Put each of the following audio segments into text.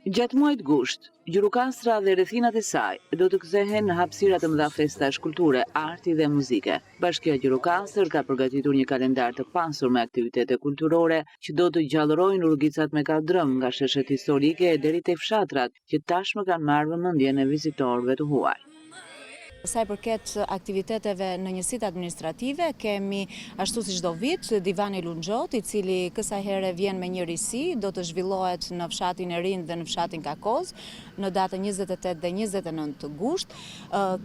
Gjatë muajit gusht, Gjirokastra dhe rrethinat e saj do të kthehen në hapësira të mëdha festash kulture, arti dhe muzike. Bashkia Gjirokastër ka përgatitur një kalendar të pasur me aktivitete kulturore që do të gjallërojnë urgicat me kaldrëm nga sheshet historike deri te fshatrat që tashmë kanë marrë vëmendjen e vizitorëve të huaj. Sa i përket aktiviteteve në njësitë administrative, kemi ashtu si çdo vit Divani Lunxhot, i cili kësaj here vjen me një risi, do të zhvillohet në fshatin e Rinj dhe në fshatin Kakoz në datën 28 dhe 29 gusht.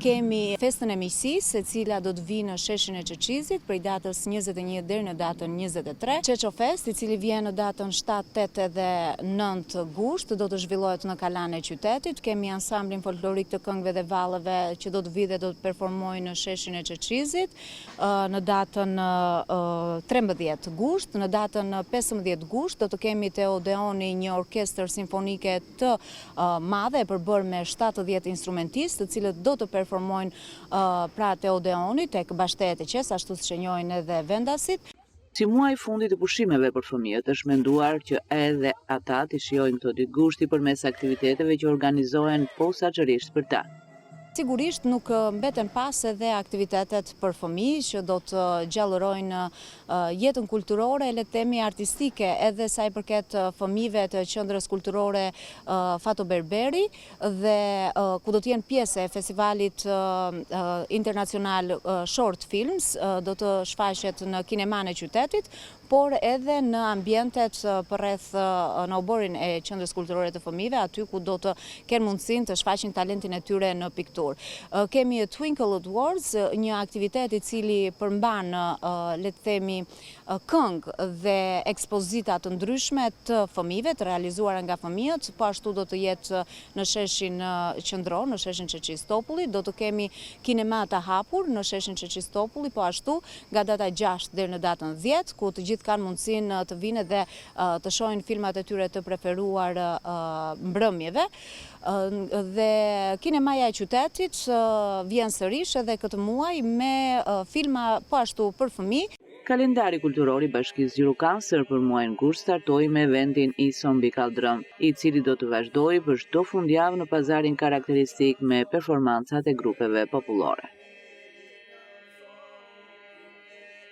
Kemi festën e miqësisë, e cila do të vinë në sheshin e Çeçizit prej datës 21 deri në datën 23. Çeço Fest, i cili vjen në datën 7, 8 dhe 9 gusht, do të zhvillohet në Kalan e qytetit. Kemi ansamblin folklorik të këngëve dhe vallëve që do të vi dhe do të performojnë në sheshin e Çeçizit në datën 13 gusht. Në datën 15 gusht do të kemi te Odeoni një orkestër simfonike të madhe e përbërë me 70 instrumentistë, të cilët do të performojnë pra te Odeoni tek Bashteti e Qes, ashtu siç e njohin edhe vendasit. Si muaj fundi të pushimeve për fëmijët, është menduar që edhe ata të shijojnë këto ditë gushti përmes aktiviteteve që organizohen posaçërisht për ta. Sigurisht nuk mbeten pas edhe aktivitetet për fëmijë që do të gjallërojnë jetën kulturore, le të themi artistike, edhe sa i përket fëmijëve të qendrës kulturore Fato Berberi dhe ku do të jenë pjesë e festivalit internacional Short Films, do të shfaqet në kineman e qytetit, por edhe në ambientet përreth në oborin e qendrës kulturore të fëmijëve, aty ku do të kenë mundësinë të shfaqin talentin e tyre në pikturë. Kemi Twinkle Awards, një aktivitet i cili përmban, le të themi, këngë dhe ekspozita të ndryshme të fëmijëve, të realizuara nga fëmijët, po ashtu do të jetë në sheshin qendror, në sheshin Çeçistopulli, do të kemi kinema të hapur në sheshin Çeçistopulli, po ashtu nga data 6 deri në datën 10, ku të gjithë kanë mundësinë të vinë dhe të shohin filmat e tyre të preferuar mbrëmjeve. Dhe kinemaja e qytetit vjen sërish edhe këtë muaj me filma po ashtu për fëmijë. Kalendari kulturor i Bashkisë Gjirokastër për muajin gusht startoi me vendin Ison mbi kaldrëm, i cili do të vazhdojë për çdo fundjavë në pazarin karakteristik me performancat e grupeve popullore.